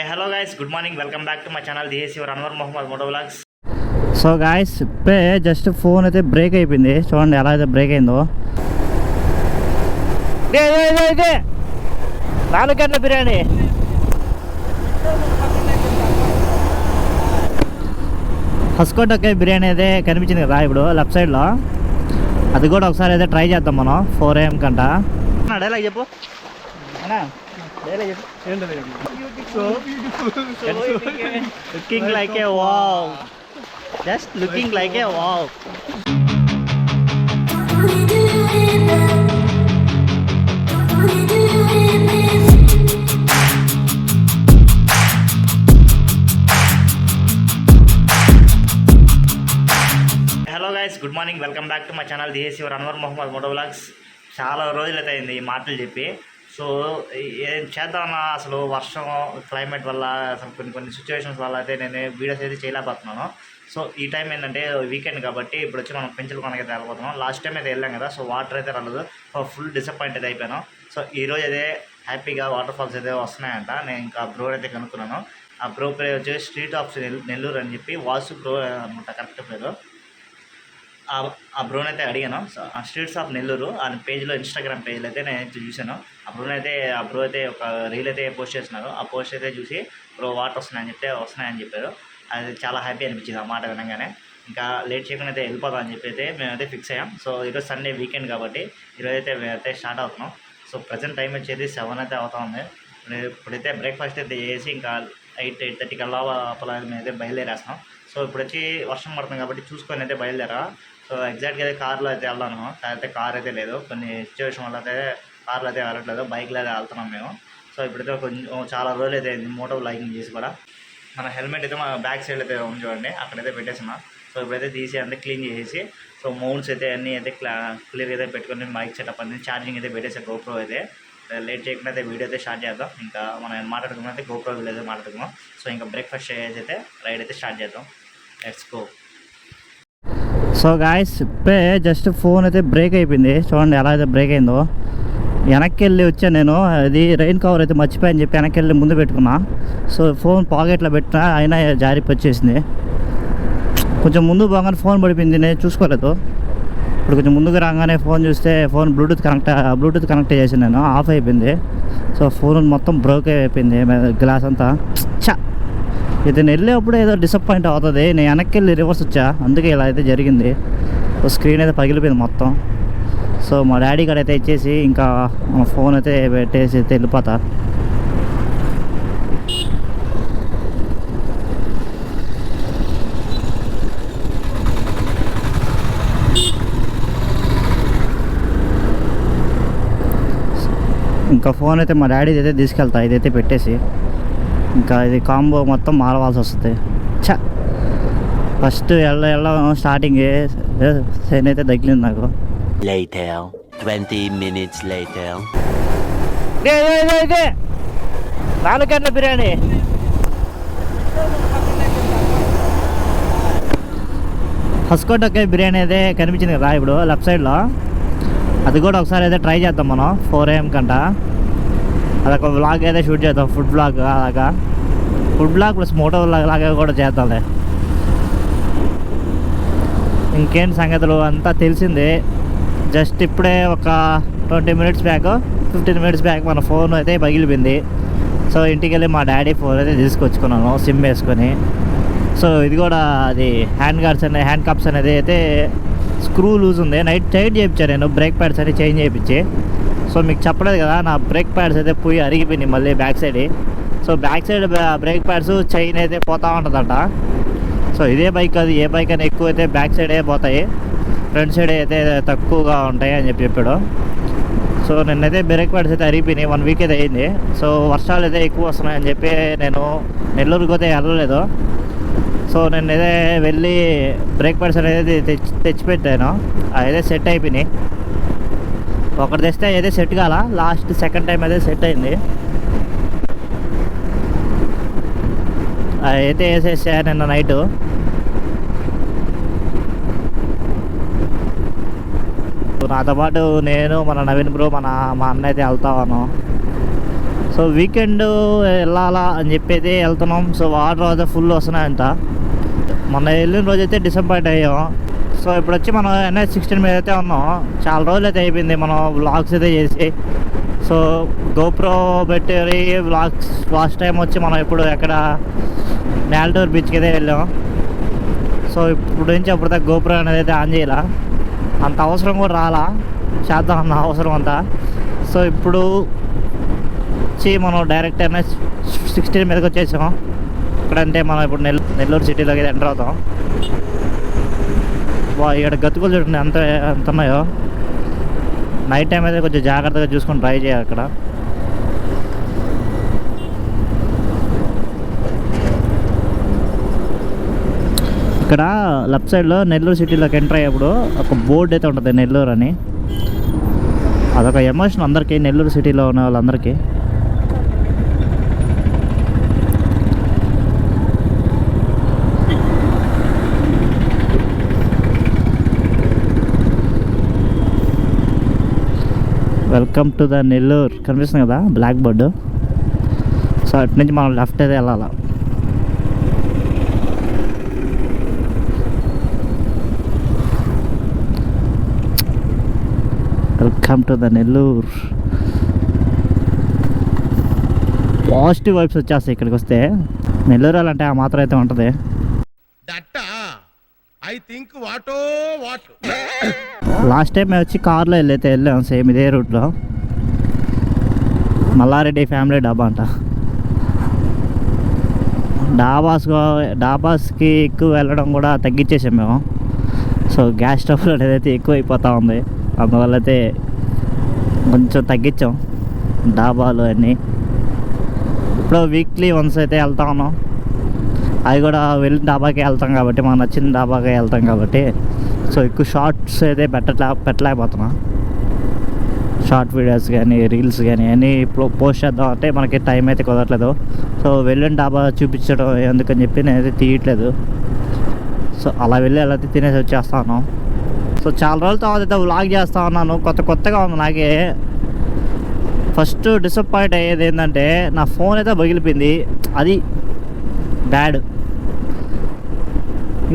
Hello guys, good morning. Welcome back to my channel this your Anwar Mohammad moto vlogs. So guys ఇప్పుడే just phone అయితే break అయిపోయింది. చూడండి ఎలా అయితే బ్రేక్ అయిందో. 4 గంటల బిర్యానీ హస్కోటొక్కే బిర్యానీ అయితే కనిపించింది కదా ఇప్పుడు లెఫ్ట్ సైడ్లో. అది కూడా ఒకసారి అయితే ట్రై చేద్దాం మనం 4 AM కంట. డైలాగ్ చెప్పు looking like a wow, just looking like a wow. Hello guys, good morning. Welcome back to my channel this your Anwar Mohammad moto vlogs. చాలా రోజులైతే అయింది ఈ మాటలు చెప్పి. సో ఏం చేద్దామన్నా, అసలు వర్షం క్లైమేట్ వల్ల, అసలు కొన్ని సిచ్యువేషన్స్ వల్ల అయితే నేను వీడియోస్ అయితే చేయలేకపోతున్నాను. సో ఈ టైం ఏంటంటే వీకెండ్ కాబట్టి ఇప్పుడు వచ్చి మనం పెంచల్కొనకి అయితే వెళ్ళిపోతున్నాం. లాస్ట్ టైం అయితే వెళ్ళాం కదా, సో వాటర్ అయితే రాలేదు. సో ఫుల్ డిసప్పాయింట్ అయితే అయిపోయాను. సో ఈరోజు అయితే హ్యాపీగా వాటర్ ఫాల్స్ అయితే వస్తున్నాయంట. నేను ఇంకా బ్రో అయితే కనుక్కున్నాను. ఆ బ్రో పేరు వచ్చేసి స్ట్రీట్ ఆఫ్ నెల్లూరు అని చెప్పి, వాసు బ్రో అనమాట కరెక్ట్ పేరు. ఆ బ్రోని అయితే అడిగాను. సో ఆ స్ట్రీట్స్ ఆఫ్ నెల్లూరు ఆ పేజ్లో, ఇన్స్టాగ్రామ్ పేజ్లో అయితే నేను చూశాను. ఆ బ్రో అయితే ఒక రీల్ అయితే పోస్ట్ చేస్తున్నారు. ఆ పోస్ట్ అయితే చూసి బ్రో వాటర్ వస్తున్నాయని చెప్పారు. అది చాలా హ్యాపీ అనిపించింది ఆ మాట వినగానే. ఇంకా లేట్ చేయకుండా అయితే వెళ్ళిపోతాం అని చెప్పి అయితే మేమైతే ఫిక్స్ అయ్యాం. సో ఈరోజు సండే వీకెండ్ కాబట్టి ఈరోజు అయితే మేమైతే స్టార్ట్ అవుతున్నాం. సో ప్రజెంట్ టైం వచ్చేది 7 అయితే అవుతా ఉంది. ఇప్పుడైతే బ్రేక్ఫాస్ట్ అయితే చేసి ఇంకా 8:30 కల్లా మేమైతే బయలుదేరేస్తాం. సో ఇప్పుడు వచ్చి వర్షం పడుతుంది కాబట్టి చూసుకొని అయితే బయలుదేరా. సో ఎగ్జాక్ట్గా అయితే కార్లో అయితే వెళ్దాను. అయితే కార్ అయితే లేదు, కొన్ని సిచ్యువేషన్ వల్ల అయితే కార్లో అయితే వెళ్ళట్లేదు, బైక్లో అయితే వెళ్తున్నాం మేము. సో ఇప్పుడైతే కొంచెం చాలా రోజులు అయితే మోటో వ్లాగింగ్ చేసి కూడా మన హెల్మెట్ అయితే మన బ్యాక్ సైడ్ అయితే ఉంది చూడండి, అక్కడైతే పెట్టేస్తున్నాం. సో ఇప్పుడైతే తీసి అంతా క్లీన్ చేసేసి, సో మౌంట్స్ అయితే అన్నీ అయితే క్లియర్గా అయితే పెట్టుకొని మైక్ సెటప్ అనేది ఛార్జింగ్ అయితే పెట్టేసారు గోప్రో అయితే. లేట్ చేయకుండా అయితే వీడియో అయితే స్టార్ట్ చేద్దాం. ఇంకా మనం మాట్లాడుకున్నాం అయితే గోప్రో వీడియో అయితే మాట్లాడుకున్నాం. సో ఇంకా బ్రేక్ఫాస్ట్ చేసి అయితే రైడ్ అయితే స్టార్ట్ చేద్దాం. Let's go. సో గాయస్ ఇప్పుడే జస్ట్ ఫోన్ అయితే బ్రేక్ అయిపోయింది. చూడండి ఎలా అయితే బ్రేక్ అయిందో. వెనక్కి వెళ్ళి వచ్చాను నేను. అది రెయిన్ కవర్ అయితే మర్చిపోయాని చెప్పి వెనక్కి వెళ్ళి ముందు పెట్టుకున్నా. సో ఫోన్ పాకెట్లో పెట్టినా అయినా జారిపి వచ్చేసింది. కొంచెం ముందు పోగానే ఫోన్ పడిపోయింది, నేను చూసుకోలేదు. ఇప్పుడు కొంచెం ముందుకు రాగానే ఫోన్ చూస్తే ఫోన్ బ్లూటూత్ కనెక్ట్ చేసి నేను ఆఫ్ అయిపోయింది. సో ఫోన్ మొత్తం బ్రేక్ అయిపోయింది, గ్లాస్ అంతా. ఇది వెళ్ళేప్పుడు ఏదో డిసప్పాయింట్ అవుతుంది. నేను వెనక్కి వెళ్ళి రివర్స్ వచ్చా, అందుకే ఇలా అయితే జరిగింది. స్క్రీన్ అయితే పగిలిపోయింది మొత్తం. సో మా డాడీ కాడ అయితే ఇచ్చేసి ఇంకా ఫోన్ అయితే పెట్టేసి అయితే వెళ్ళిపోతా. ఇంకా ఫోన్ అయితే మా డాడీది అయితే తీసుకెళ్తా, ఇదైతే పెట్టేసి. ఇంకా ఇది కాంబో మొత్తం మారవాల్సి వస్తుంది. ఫస్ట్ స్టార్టింగ్ సైన్ అయితే తగిలింది నాకు. 20 minutes later. 4 గంటల బిర్యానీ హస్కోటొక్కే బిర్యానీ అయితే కనిపించింది కదా ఇప్పుడు లెఫ్ట్ సైడ్లో. అది కూడా ఒకసారి అయితే ట్రై చేద్దాం మనం 4 AM కంట. అదొక వ్లాగ్ అయితే షూట్ చేద్దాం, ఫుడ్ వ్లాగ్. అలాగా food vlog plus moto vlog లాగా కూడా చేద్దాంలే. ఇంకేంటి సంగతులు అంతా తెలిసిందే. జస్ట్ ఇప్పుడే ఒక 20 minutes బ్యాక్, 15 minutes బ్యాక్ మన ఫోన్ అయితే పగిలిపోయింది. సో ఇంటికి వెళ్ళి మా డాడీ ఫోన్ అయితే తీసుకొచ్చుకున్నాను సిమ్ వేసుకొని. సో ఇది కూడా అది హ్యాండ్ కప్స్ అనేది అయితే స్క్రూ లూజ్ ఉంది. నైట్ టైట్ చేయించాను నేను, బ్రేక్ ప్యాడ్స్ అని చేంజ్ చేయించి. సో మీకు చెప్పలేదు కదా, నా బ్రేక్ ప్యాడ్స్ అయితే పోయి అరిగిపోయినాయి మళ్ళీ back side. So back side brake pads chain అయితే పోతూ ఉంటుందంట. సో ఇదే బైక్ అది, ఏ బైక్ అని ఎక్కువ అయితే బ్యాక్ సైడే పోతాయి, ఫ్రంట్ సైడ్ అయితే తక్కువగా ఉంటాయి అని చెప్పాడు. సో నిన్నైతే బ్రేక్ ప్యాడ్స్ అయితే అరిగిపోయినాయి, 1 week అయితే అయింది. సో వర్షాలు అయితే ఎక్కువ వస్తున్నాయని చెప్పి నేను నెల్లూరుకి అయితే వెళ్ళలేదు. సో నేనైతే వెళ్ళి బ్రేక్ ప్యాడ్స్ అనేది తెచ్చిపెట్టాను. అయితే సెట్ అయిపోయినాయి. ఒకటి తెస్తే అయితే సెట్ కాల, లాస్ట్ సెకండ్ టైం అయితే సెట్ అయింది. అయితే వేసేసా నిన్న నైటు. నాతో పాటు నేను, మన నవీన్ బ్రో, మా అన్న అయితే వెళ్తా ఉన్నాం. సో వీకెండ్ వెళ్ళాలా అని చెప్పేది వెళ్తున్నాం. సో వాటర్ అయితే ఫుల్ వస్తున్నాయంట. మొన్న వెళ్ళిన రోజు అయితే డిసప్పాయింట్ అయ్యాం. సో ఇప్పుడు వచ్చి మనం NH16 మీద అయితే ఉన్నాం. చాలా రోజులు అయితే అయిపోయింది మనం వ్లాగ్స్ అయితే చేసి. సో గోప్రో పెట్టి వ్లాగ్స్ లాస్ట్ టైం వచ్చి మనం ఇప్పుడు ఎక్కడ నెల్లూరు బీచ్కి అయితే వెళ్ళాం. సో ఇప్పుడు నుంచి అప్పుడు గోప్రో అనేది అయితే ఆన్ చేయాల, అంత అవసరం కూడా రాలా, చేద్దాం అన్న అవసరం అంతా. సో ఇప్పుడు వచ్చి మనం డైరెక్ట్ NH16 మీదకి వచ్చేసాం. ఇక్కడంటే మనం ఇప్పుడు నెల్లూరు సిటీలోకి అయితే ఎంటర్ అవుతాం. ఇక్కడ గతుకులు చూడండి ఎంత ఉన్నాయో. నైట్ టైం అయితే కొంచెం జాగ్రత్తగా చూసుకొని ట్రై చేయాలి. అక్కడ ఇక్కడ లెఫ్ట్ సైడ్లో నెల్లూరు సిటీలోకి ఎంటర్ అయ్యేప్పుడు ఒక బోర్డు అయితే ఉంటుంది నెల్లూరు అని. అదొక ఎమోషన్ అందరికీ, నెల్లూరు సిటీలో ఉన్న వాళ్ళందరికీ. వెల్కమ్ టు ద నెల్లూరు కనిపిస్తుంది కదా బ్లాక్ బోర్డు. సో అటు నుంచి మనం లెఫ్ట్ అయితే వెళ్ళాలి. Welcome to the Nellore. Positive vibes వచ్చేస్తాయి ఇక్కడికి వస్తే. నెల్లూరు అంటే ఆ మాత్రం అయితే ఉంటుంది. లాస్ట్ టైం మేము వచ్చి కార్లో వెళ్ళాం సేమ్ ఇదే రూట్లో. మల్లారెడ్డి ఫ్యామిలీ డాబా అంట. డాబాస్కి ఎక్కువ వెళ్ళడం కూడా తగ్గించేసాం మేము. సో గ్యాస్ స్టవ్ అనేది అయితే ఎక్కువ అయిపోతూ ఉంది, అందువల్ల అయితే కొంచెం తగ్గించాం డాబాలు అన్నీ. ఇప్పుడు వీక్లీ వన్స్ అయితే వెళ్తా ఉన్నాం. అది కూడా వెళ్ళిన డాబాకే వెళ్తాం కాబట్టి, మాకు నచ్చిన డాబాకే వెళ్తాం కాబట్టి. సో ఎక్కువ షార్ట్స్ అయితే పెట్టలేకపోతున్నా. షార్ట్ వీడియోస్ కానీ రీల్స్ కానీ అన్నీ పోస్ట్ చేద్దాం అంటే మనకి టైం అయితే కుదరట్లేదు. సో వెళ్ళిన డాబా చూపించడం ఎందుకని చెప్పి నేనైతే తీయట్లేదు. సో అలా వెళ్ళి అలా తినేసి వచ్చేస్తా ఉన్నాం. సో చాలా రోజుల తర్వాత అయితే వ్లాగ్ చేస్తూ ఉన్నాను. కొత్తగా ఉంది నాకే. ఫస్ట్ డిసప్పాయింట్ అయ్యేది ఏంటంటే నా ఫోన్ అయితే పగిలిపోయింది, అది బ్యాడ్.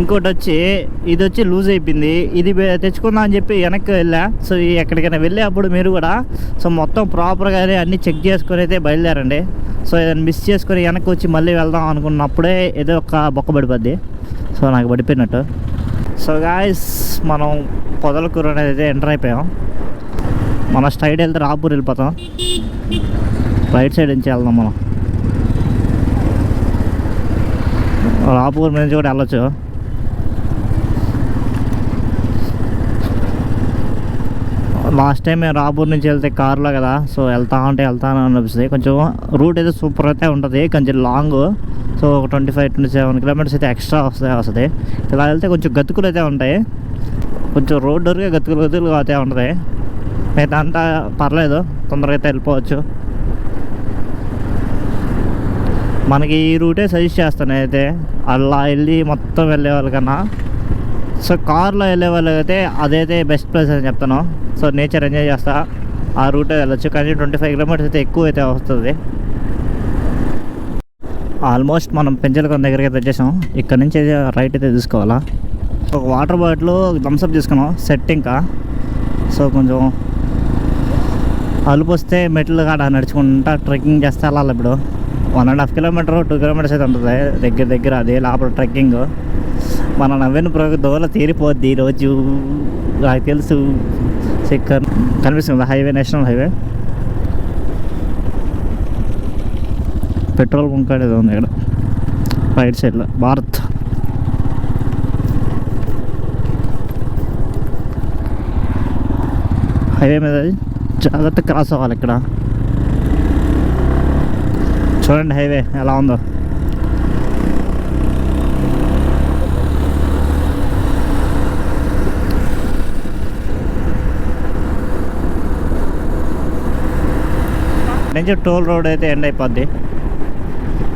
ఇంకోటి వచ్చి ఇది వచ్చి లూజ్ అయిపోయింది. ఇది తెచ్చుకుందాం అని చెప్పి వెనక్కి వెళ్ళా. సో ఎక్కడికైనా వెళ్ళే అప్పుడు మీరు కూడా సో మొత్తం ప్రాపర్గానే అన్నీ చెక్ చేసుకొని అయితే బయలుదేరండి. సో ఏదైనా మిస్ చేసుకొని వెనక్కి వచ్చి మళ్ళీ వెళ్దాం అనుకున్నప్పుడే ఏదో ఒక బొక్క పడిపోద్ది. సో నాకు పడిపోయినట్టు. సో గాయస్ మనం పొదలకూరు అనేది అయితే ఎంటర్ అయిపోయాం. మన స్ట్రైట్ వెళ్తే రాపూర్ వెళ్ళిపోతాం. రైట్ సైడ్ నుంచి వెళ్దాం మనం. రాపూర్ నుంచి కూడా వెళ్ళొచ్చు. లాస్ట్ టైం మేము రాపూర్ నుంచి వెళ్తే కార్లో కదా, సో వెళ్తాను అనిపిస్తుంది. కొంచెం రూట్ అయితే సూపర్ అయితే ఉంటుంది, కొంచెం లాంగ్. సో ఒక 25-27 కిలోమీటర్స్ అయితే ఎక్స్ట్రా వస్తుంది. ఇలా వెళ్తే కొంచెం గతుకులు అయితే ఉంటాయి, కొంచెం రోడ్ వరకే గతుకులు అయితే ఉంటుంది. అయితే అంతా పర్లేదు, తొందరగా అయితే వెళ్ళిపోవచ్చు. మనకి ఈ రూటే సజెస్ట్ చేస్తాను అయితే, అలా వెళ్ళి మొత్తం వెళ్ళే వాళ్ళకన్నా. సో కార్లో వెళ్ళే వాళ్ళకైతే అదైతే బెస్ట్ ప్లేస్ అని చెప్తాను. సో నేచర్ ఎంజాయ్ చేస్తా ఆ రూటే వెళ్ళొచ్చు. కానీ 25 కిలోమీటర్స్ అయితే ఎక్కువ అయితే వస్తుంది. ఆల్మోస్ట్ మనం పెంచలకొండ దగ్గరికి అయితే వచ్చేసాం. ఇక్కడ నుంచి అయితే రైట్ అయితే తీసుకోవాలా. ఒక వాటర్ బాటిల్, థమ్స్అప్ తీసుకున్నాం సెట్. ఇంకా సో కొంచెం అలుపు వస్తే మెట్లు కాడ నడుచుకుంటా ట్రెక్కింగ్ చేస్తే వెళ్ళాలి. ఇప్పుడు 1.5 కిలోమీటర్ 2 కిలోమీటర్స్ అయితే ఉంటుంది దగ్గర. అదే లోపల ట్రెక్కింగ్. మన నవ్విన దోల తీరిపోద్ది ఈరోజు, నాకు తెలుసు. చెక్కర్ కనిపిస్తుంది highway, national highway. Petrol bunk అనేది ఉంది ఇక్కడ రైట్ సైడ్లో, భారత్. హైవే మీద జాగ్రత్త క్రాస్ అవ్వాలి. ఇక్కడ చూడండి హైవే ఎలా ఉందో. నుంచి టోల్ రోడ్ అయితే ఎండ్ అయిపోద్ది.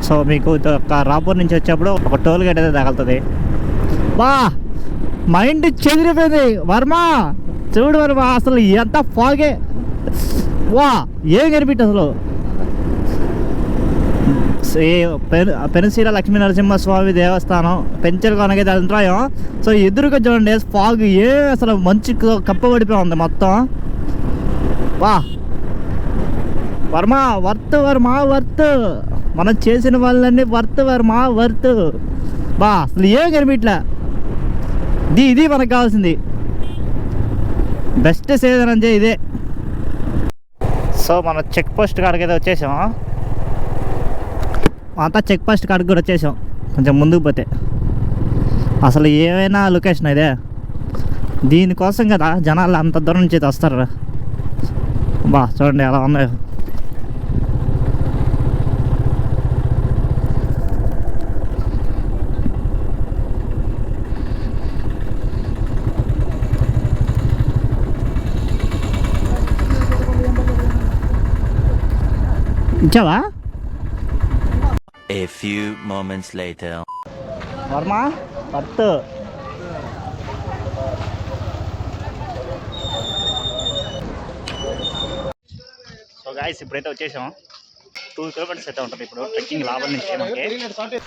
సో మీకు రాపూర్ నుంచి వచ్చేప్పుడు ఒక టోల్ గేట్ అయితే తగులుతుంది. బా మైండ్ చెదిరిపోయింది వర్మ. చూడు వర్మ, అసలు ఎంత ఫాగే. వా ఏం కనిపెట్టి అసలు పెనుశీల లక్ష్మీ నరసింహస్వామి దేవస్థానం పెంచలకొనకైతే వెళ్తాం. సో ఎదురుగా చూడండి ఫాగ్ అసలు మంచు కప్పబడిపోయి ఉంది మొత్తం. వా వర్మ వర్త్ మనం చేసిన వాళ్ళన్నీ వర్త్ బా అసలు ఏం కనిపించలే. ఇది మనకు కావాల్సింది. బెస్ట్ సీజన్ అంటే ఇదే. సో మన చెక్ పోస్ట్ కాడికైతే వచ్చేసాం. అంతా చెక్ పోస్ట్ కాడికి కూడా వచ్చేసాం. కొంచెం ముందుకు పోతే అసలు ఏమైనా లొకేషన్ ఇదే. దీనికోసం కదా జనాలు అంత దూరం నుంచి అయితే వస్తారు. బా చూడండి ఎలా ఉన్నాయో. ఇచ్చావా? A few moments later. Varma worth. So guys ఇప్పుడైతే వచ్చేసాం. 2 కిలోమీటర్స్ అయితే ఉంటుంది ఇప్పుడు ట్రెక్కింగ్ లాభం నుంచి మనకి.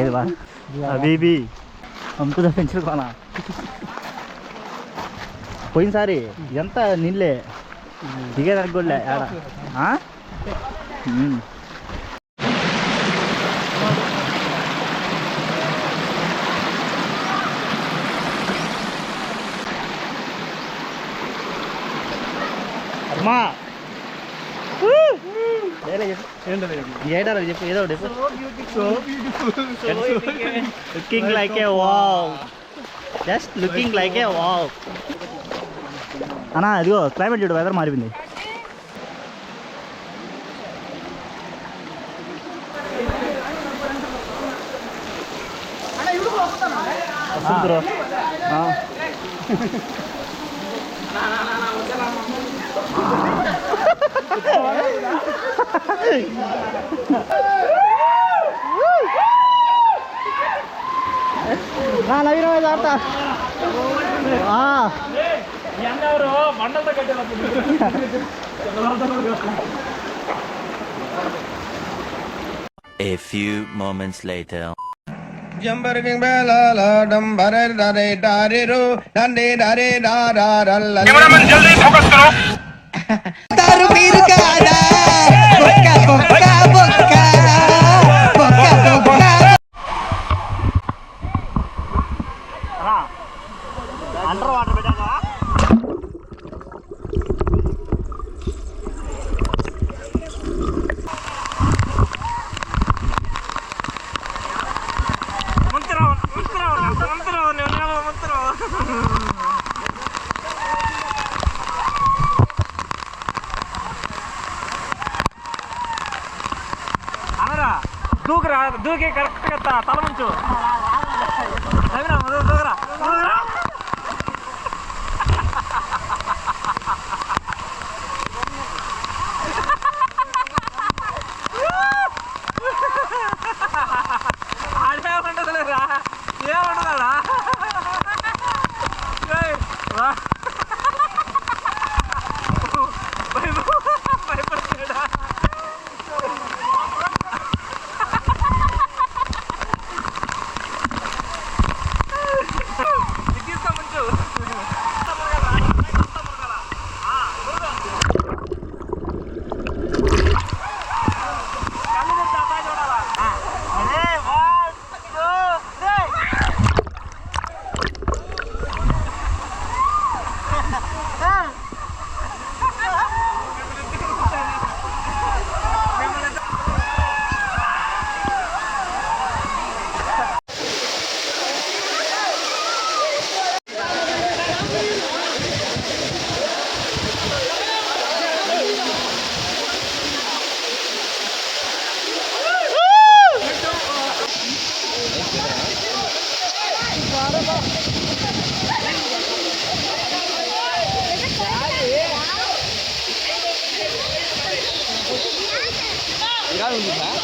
ఏదివా బీబీ అమ్ముతుందా పెంచుకోనా? పోయినసారి ఎంత నీళ్ళే దిగేదానికి కూడా ఆడ. అమ్మా ఏడారు చెప్పు ఏదో చెప్పు. Looking like a wow, just looking like a wow. అన్నా ఇదిగో క్లైమేట్ చూడు, వెదర్ మారిపోయింది. బ్రో నవీన ఆడతా. A few moments later. Jumping bella la dum bare dare dare ro dande dare da da da la. Cameraman जल्दी focus करो. Taru pir kada bokka bokka bokka bokka bokka. Under water పెట్టావా? దూకరా దూకి కరెక్ట్గా తల ముంచు. దూకరా ఆడేమంటలేరా ఏమంటున్నాడా? భయపడుతున్నాడా? Tirado un día.